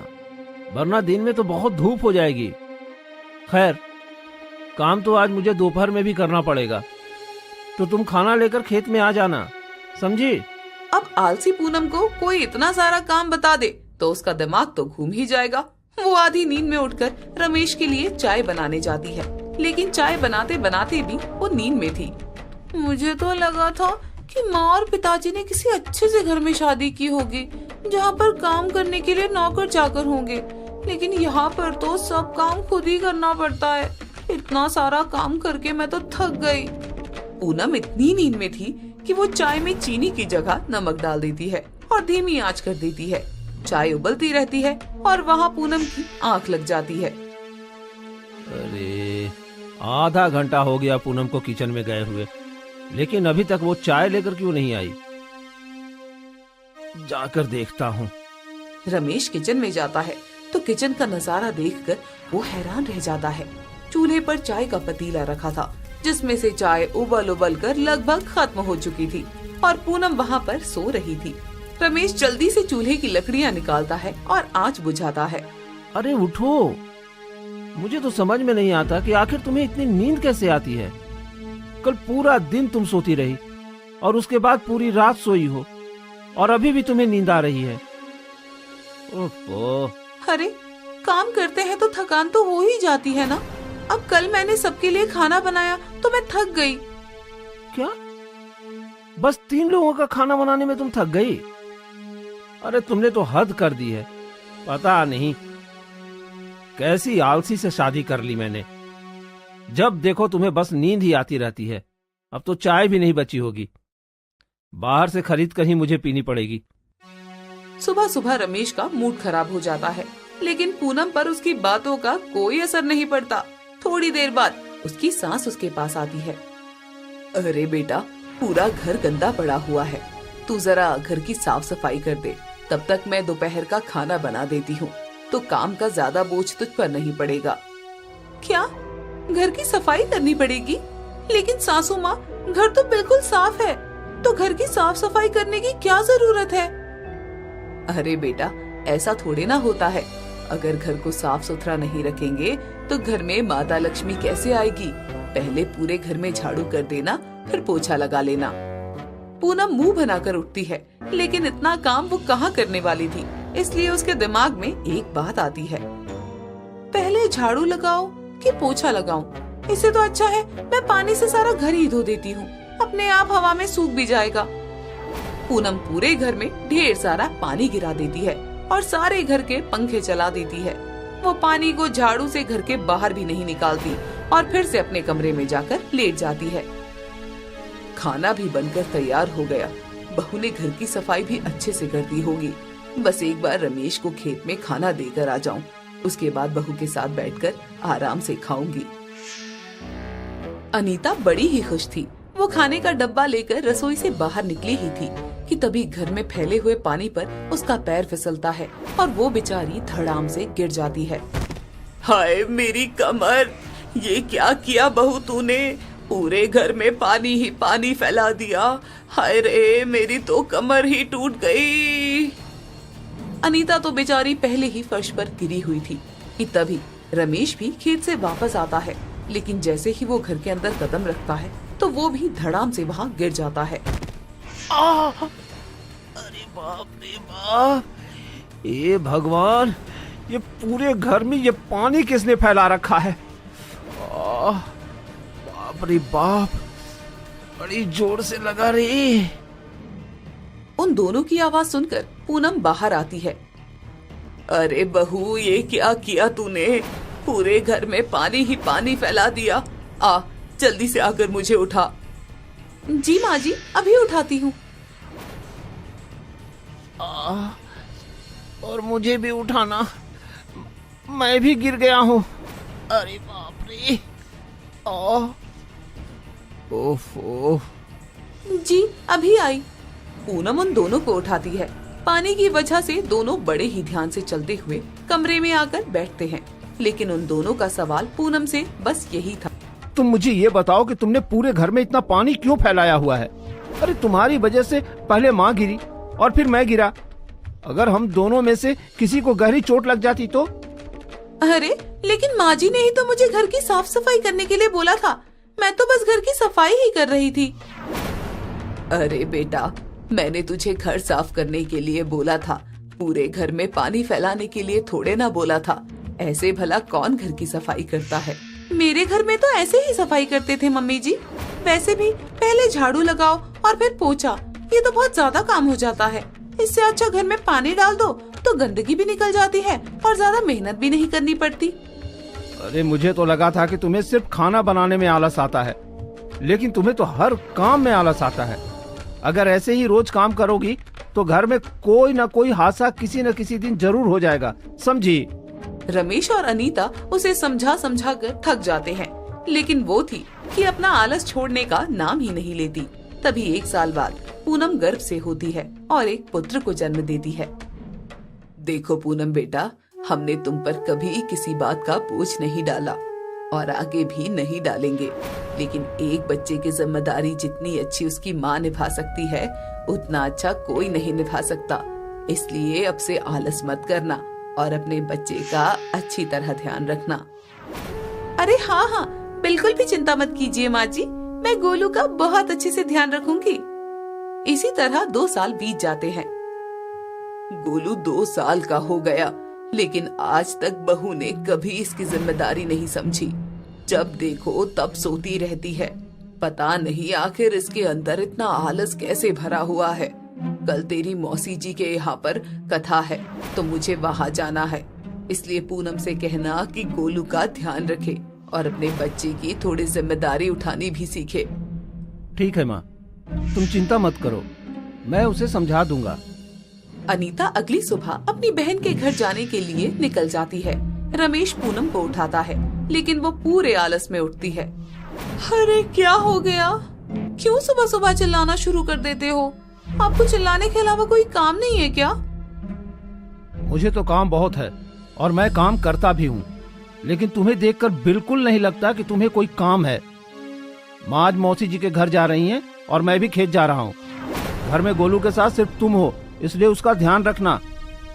वरना दिन में तो बहुत धूप हो जाएगी। खैर, काम तो आज मुझे दोपहर में भी करना पड़ेगा, तो तुम खाना लेकर खेत में आ जाना, समझी? अब आलसी पूनम को कोई इतना सारा काम बता दे तो उसका दिमाग तो घूम ही जाएगा। वो आधी नींद में उठकर रमेश के लिए चाय बनाने जाती है, लेकिन चाय बनाते बनाते भी वो नींद में थी। मुझे तो लगा था कि माँ और पिताजी ने किसी अच्छे से घर में शादी की होगी, जहाँ पर काम करने के लिए नौकर चाकर होंगे, लेकिन यहाँ पर तो सब काम खुद ही करना पड़ता है। इतना सारा काम करके मैं तो थक गई। पूनम इतनी नींद में थी कि वो चाय में चीनी की जगह नमक डाल देती है और धीमी आंच कर देती है। चाय उबलती रहती है और वहाँ पूनम की आंख लग जाती है। अरे आधा घंटा हो गया पूनम को किचन में गए हुए, लेकिन अभी तक वो चाय लेकर क्यों नहीं आई? जाकर देखता हूँ। रमेश किचन में जाता है तो किचन का नजारा देखकर वो हैरान रह जाता है। चूल्हे पर चाय का पतीला रखा था, जिसमें से चाय उबल उबल कर लगभग खत्म हो चुकी थी और पूनम वहाँ पर सो रही थी। रमेश जल्दी से चूल्हे की लकड़ियाँ निकालता है और आंच बुझाता है। अरे उठो, मुझे तो समझ में नहीं आता कि आखिर तुम्हें इतनी नींद कैसे आती है। कल पूरा दिन तुम सोती रही और उसके बाद पूरी रात सोई हो और अभी भी तुम्हें नींद आ रही है। ओहो। अरे काम करते हैं तो थकान तो हो ही जाती है ना। अब कल मैंने सबके लिए खाना बनाया तो मैं थक गई। क्या? बस 3 लोगों का खाना बनाने में तुम थक गई? अरे तुमने तो हद कर दी है। पता नहीं कैसी आलसी से शादी कर ली मैंने। जब देखो तुम्हें बस नींद ही आती रहती है। अब तो चाय भी नहीं बची होगी, बाहर से खरीद कर ही मुझे पीनी पड़ेगी। सुबह सुबह रमेश का मूड खराब हो जाता है, लेकिन पूनम पर उसकी बातों का कोई असर नहीं पड़ता। थोड़ी देर बाद उसकी सास उसके पास आती है। अरे बेटा, पूरा घर गंदा पड़ा हुआ है, तू जरा घर की साफ सफाई कर दे, तब तक मैं दोपहर का खाना बना देती हूँ, तो काम का ज्यादा बोझ तुझ पर नहीं पड़ेगा। क्या घर की सफाई करनी पड़ेगी? लेकिन सासू माँ, घर तो बिल्कुल साफ है, तो घर की साफ सफाई करने की क्या जरूरत है? अरे बेटा, ऐसा थोड़े ना होता है। अगर घर को साफ सुथरा नहीं रखेंगे तो घर में माता लक्ष्मी कैसे आएगी? पहले पूरे घर में झाड़ू कर देना, फिर पोछा लगा लेना। पूनम मुंह बनाकर उठती है, लेकिन इतना काम वो कहाँ करने वाली थी, इसलिए उसके दिमाग में एक बात आती है। पहले झाड़ू लगाओ कि पोछा लगाऊं? इससे तो अच्छा है मैं पानी से सारा घर ही धो देती हूँ, अपने आप हवा में सूख भी जाएगा। पूनम पूरे घर में ढेर सारा पानी गिरा देती है और सारे घर के पंखे चला देती है। वो पानी को झाड़ू से घर के बाहर भी नहीं निकालती और फिर से अपने कमरे में जाकर लेट जाती है। खाना भी बनकर तैयार हो गया। बहू ने घर की सफाई भी अच्छे से कर दी होगी। बस एक बार रमेश को खेत में खाना देकर आ जाऊं, उसके बाद बहू के साथ बैठकर आराम से खाऊंगी। अनीता बड़ी ही खुश थी। वो खाने का डब्बा लेकर रसोई से बाहर निकली ही थी कि तभी घर में फैले हुए पानी पर उसका पैर फिसलता है और वो बेचारी धड़ाम से गिर जाती है। हाय मेरी कमर, ये क्या किया बहू तूने? पूरे घर में पानी ही पानी फैला दिया। हाय रे, मेरी तो कमर ही टूट गई। अनीता तो बेचारी पहले ही फर्श पर गिरी हुई थी कि तभी रमेश भी खेत से वापस आता है, लेकिन जैसे ही वो घर के अंदर कदम रखता है तो वो भी धड़ाम से वहाँ गिर जाता है। अरे बाप रे बाप, ये भगवान, ये पूरे घर में ये पानी किसने फैला रखा है? बाप रे बाप, बड़ी जोर से लगा रे। उन दोनों की आवाज सुनकर पूनम बाहर आती है। अरे बहू, ये क्या किया तूने? पूरे घर में पानी ही पानी फैला दिया। आ, जल्दी से आकर मुझे उठा। जी माँ जी, अभी उठाती हूँ। और मुझे भी उठाना, मैं भी गिर गया हूँ। अरे बाप रे। ओफो। जी अभी आई। पूनम उन दोनों को उठाती है। पानी की वजह से दोनों बड़े ही ध्यान से चलते हुए कमरे में आकर बैठते हैं, लेकिन उन दोनों का सवाल पूनम से बस यही था। तुम मुझे ये बताओ कि तुमने पूरे घर में इतना पानी क्यों फैलाया हुआ है? अरे तुम्हारी वजह से पहले माँ गिरी और फिर मैं गिरा। अगर हम दोनों में से किसी को गहरी चोट लग जाती तो? अरे लेकिन माँ जी ने ही तो मुझे घर की साफ सफाई करने के लिए बोला था। मैं तो बस घर की सफाई ही कर रही थी। अरे बेटा, मैंने तुझे घर साफ करने के लिए बोला था, पूरे घर में पानी फैलाने के लिए थोड़े ना बोला था। ऐसे भला कौन घर की सफाई करता है? मेरे घर में तो ऐसे ही सफाई करते थे मम्मी जी। वैसे भी पहले झाड़ू लगाओ और फिर पोछा, ये तो बहुत ज्यादा काम हो जाता है। इससे अच्छा घर में पानी डाल दो तो गंदगी भी निकल जाती है और ज्यादा मेहनत भी नहीं करनी पड़ती। अरे मुझे तो लगा था कि तुम्हें सिर्फ खाना बनाने में आलस आता है, लेकिन तुम्हें तो हर काम में आलस आता है। अगर ऐसे ही रोज काम करोगी तो घर में कोई न कोई हादसा किसी न किसी दिन जरूर हो जाएगा, समझी? रमेश और अनीता उसे समझा समझा कर थक जाते हैं, लेकिन वो थी कि अपना आलस छोड़ने का नाम ही नहीं लेती। तभी 1 साल बाद पूनम गर्भ से होती है और एक पुत्र को जन्म देती है। देखो पूनम बेटा, हमने तुम पर कभी किसी बात का बोझ नहीं डाला। और आगे भी नहीं डालेंगे। लेकिन एक बच्चे की जिम्मेदारी जितनी अच्छी उसकी माँ निभा सकती है, उतना अच्छा कोई नहीं निभा सकता। इसलिए अब से आलस मत करना और अपने बच्चे का अच्छी तरह ध्यान रखना। अरे हाँ हाँ, बिल्कुल भी चिंता मत कीजिए माँ जी, मैं गोलू का बहुत अच्छे से ध्यान रखूंगी। इसी तरह 2 साल बीत जाते हैं। गोलू 2 साल का हो गया, लेकिन आज तक बहू ने कभी इसकी जिम्मेदारी नहीं समझी। जब देखो तब सोती रहती है। पता नहीं आखिर इसके अंदर इतना आलस कैसे भरा हुआ है। कल तेरी मौसी जी के यहाँ पर कथा है, तो मुझे वहाँ जाना है। इसलिए पूनम से कहना कि गोलू का ध्यान रखे और अपने बच्चे की थोड़ी जिम्मेदारी उठानी भी सीखे। ठीक है माँ, तुम चिंता मत करो, मैं उसे समझा दूंगा। अनीता अगली सुबह अपनी बहन के घर जाने के लिए निकल जाती है। रमेश पूनम को उठाता है, लेकिन वो पूरे आलस में उठती है। अरे क्या हो गया? क्यों सुबह सुबह चिल्लाना शुरू कर देते हो? आपको चिल्लाने के अलावा कोई काम नहीं है क्या? मुझे तो काम बहुत है और मैं काम करता भी हूँ, लेकिन तुम्हें देखकर बिल्कुल नहीं लगता कि तुम्हें कोई काम है। माँ आज मौसी जी के घर जा रही हैं और मैं भी खेत जा रहा हूँ। घर में गोलू के साथ सिर्फ तुम हो, इसलिए उसका ध्यान रखना।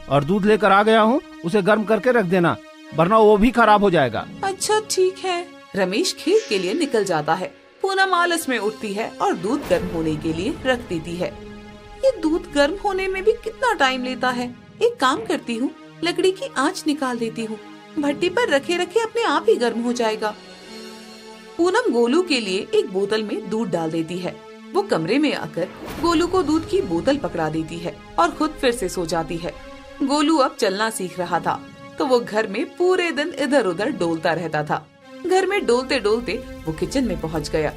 और दूध लेकर आ गया हूँ, उसे गर्म करके रख देना, वरना वो भी खराब हो जाएगा। अच्छा ठीक है। रमेश खेत के लिए निकल जाता है। पूनम आलस में उठती है और दूध गर्म होने के लिए रख देती है। ये दूध गर्म होने में भी कितना टाइम लेता है। एक काम करती हूँ, लकड़ी की आंच निकाल देती हूँ, भट्टी पर रखे रखे अपने आप ही गर्म हो जाएगा। पूनम गोलू के लिए एक बोतल में दूध डाल देती है। वो कमरे में आकर गोलू को दूध की बोतल पकड़ा देती है और खुद फिर से सो जाती है। गोलू अब चलना सीख रहा था, तो वो घर में पूरे दिन इधर उधर डोलता रहता था। घर में डोलते डोलते वो किचन में पहुंच गया।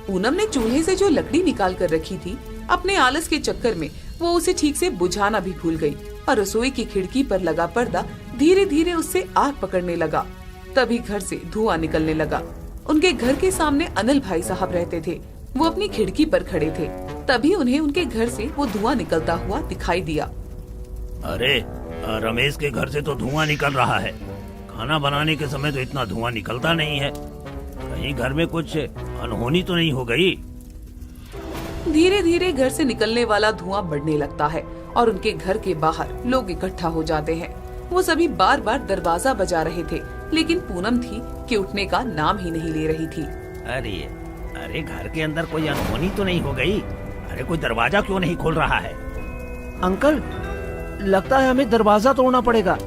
पूनम ने चूल्हे से जो लकड़ी निकाल कर रखी थी, अपने आलस के चक्कर में वो उसे ठीक से बुझाना भी भूल गई और रसोई की खिड़की पर लगा पर्दा धीरे धीरे उससे आग पकड़ने लगा। तभी घर से धुआं निकलने लगा। उनके घर के सामने अनिल भाई साहब रहते थे। वो अपनी खिड़की पर खड़े थे। तभी उन्हें उनके घर से वो धुआं निकलता हुआ दिखाई दिया। अरे रमेश के घर से तो धुआं निकल रहा है। खाना बनाने के समय तो इतना धुआं निकलता नहीं है। कहीं घर में कुछ अनहोनी तो नहीं हो गई? धीरे धीरे घर से निकलने वाला धुआं बढ़ने लगता है और उनके घर के बाहर लोग इकट्ठा हो जाते हैं। वो सभी बार बार दरवाजा बजा रहे थे, लेकिन पूनम थी कि उठने का नाम ही नहीं ले रही थी। अरे घर के अंदर कोई अनहोनी तो नहीं हो गई? अरे कोई दरवाजा क्यों नहीं खोल रहा है? अंकल, लगता है हमें दरवाजा तोड़ना पड़ेगा,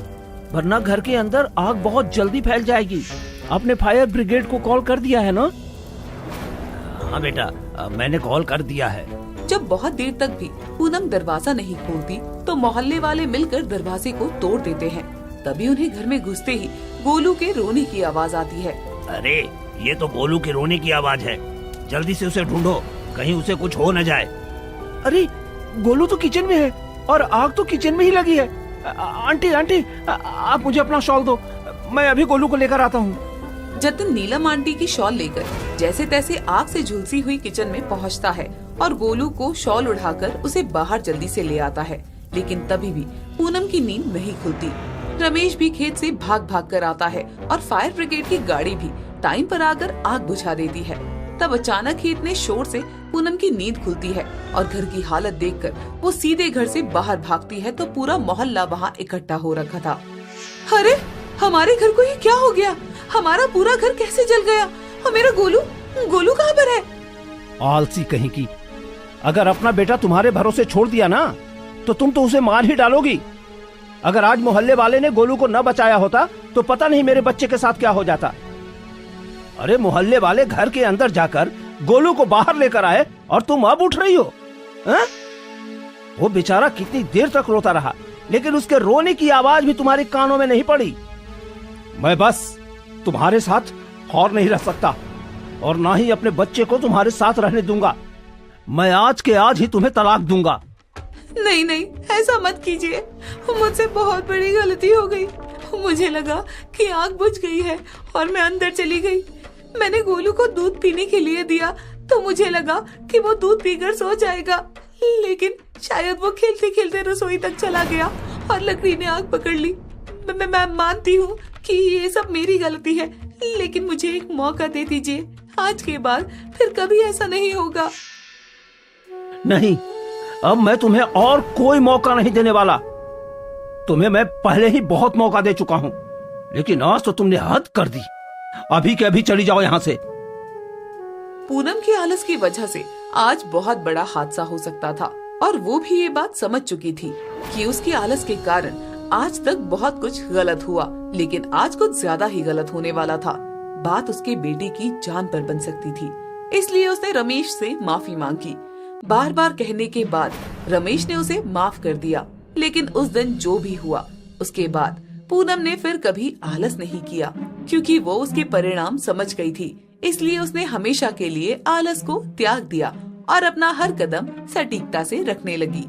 वरना घर के अंदर आग बहुत जल्दी फैल जाएगी। आपने फायर ब्रिगेड को कॉल कर दिया है ना? हाँ बेटा, मैंने कॉल कर दिया है। जब बहुत देर तक भी पूनम दरवाजा नहीं खोलती, तो मोहल्ले वाले मिलकर दरवाजे को तोड़ देते हैं। तभी उन्हें घर में घुसते ही गोलू के रोने की आवाज आती है। अरे ये तो गोलू के रोने की आवाज है। जल्दी से उसे ढूंढो, कहीं उसे कुछ हो न जाए। अरे गोलू तो किचन में है और आग तो किचन में ही लगी है। आंटी आप मुझे अपना शॉल दो, मैं अभी गोलू को लेकर आता हूँ। जतिन नीलम आंटी की शॉल लेकर जैसे तैसे आग से झुलसी हुई किचन में पहुँचता है और गोलू को शॉल उठाकर उसे बाहर जल्दी से ले आता है। लेकिन तभी भी पूनम की नींद नहीं खुलती। रमेश भी खेत से भाग भाग कर आता है और फायर ब्रिगेड की गाड़ी भी टाइम पर आकर आग बुझा देती है। तब अचानक ही इतने शोर से पूनम की नींद खुलती है और घर की हालत देखकर वो सीधे घर से बाहर भागती है, तो पूरा मोहल्ला वहाँ इकट्ठा हो रखा था। अरे हमारे घर को ये क्या हो गया? हमारा पूरा घर कैसे जल गया? मेरा गोलू कहाँ पर है? आलसी कहीं की, अगर अपना बेटा तुम्हारे भरोसे छोड़ दिया ना, तो तुम तो उसे मार ही डालोगी। अगर आज मोहल्ले वाले ने गोलू को न बचाया होता तो पता नहीं मेरे बच्चे के साथ क्या हो जाता। अरे मोहल्ले वाले घर के अंदर जाकर गोलू को बाहर लेकर आए और तुम अब उठ रही हो? वो बेचारा कितनी देर तक रोता रहा, लेकिन उसके रोने की आवाज भी तुम्हारे कानों में नहीं पड़ी। मैं बस तुम्हारे साथ और नहीं रह सकता और ना ही अपने बच्चे को तुम्हारे साथ रहने दूंगा। मैं आज के आज ही तुम्हें तलाक दूंगा। नहीं नहीं, ऐसा मत कीजिए, मुझसे बहुत बड़ी गलती हो गई। मुझे लगा कि आग बुझ गई है और मैं अंदर चली गई। मैंने गोलू को दूध पीने के लिए दिया तो मुझे लगा कि वो दूध पीकर सो जाएगा, लेकिन शायद वो खेलते खेलते रसोई तक चला गया और लकड़ी ने आग पकड़ ली। मैं मानती हूँ कि ये सब मेरी गलती है, लेकिन मुझे एक मौका दे दीजिए। आज के बाद फिर कभी ऐसा नहीं होगा। नहीं, अब मैं तुम्हें और कोई मौका नहीं देने वाला। तुम्हें मैं पहले ही बहुत मौका दे चुका हूं, लेकिन आज तो तुमने हद कर दी। अभी के अभी चली जाओ यहां से। पूनम के आलस की वजह से आज बहुत बड़ा हादसा हो सकता था और वो भी ये बात समझ चुकी थी कि उसके आलस के कारण आज तक बहुत कुछ गलत हुआ, लेकिन आज कुछ ज्यादा ही गलत होने वाला था। बात उसके बेटे की जान पर बन सकती थी, इसलिए उसने रमेश से माफी मांगी। बार बार कहने के बाद रमेश ने उसे माफ कर दिया, लेकिन उस दिन जो भी हुआ उसके बाद पूनम ने फिर कभी आलस नहीं किया, क्योंकि वो उसके परिणाम समझ गई थी। इसलिए उसने हमेशा के लिए आलस को त्याग दिया और अपना हर कदम सटीकता से रखने लगी।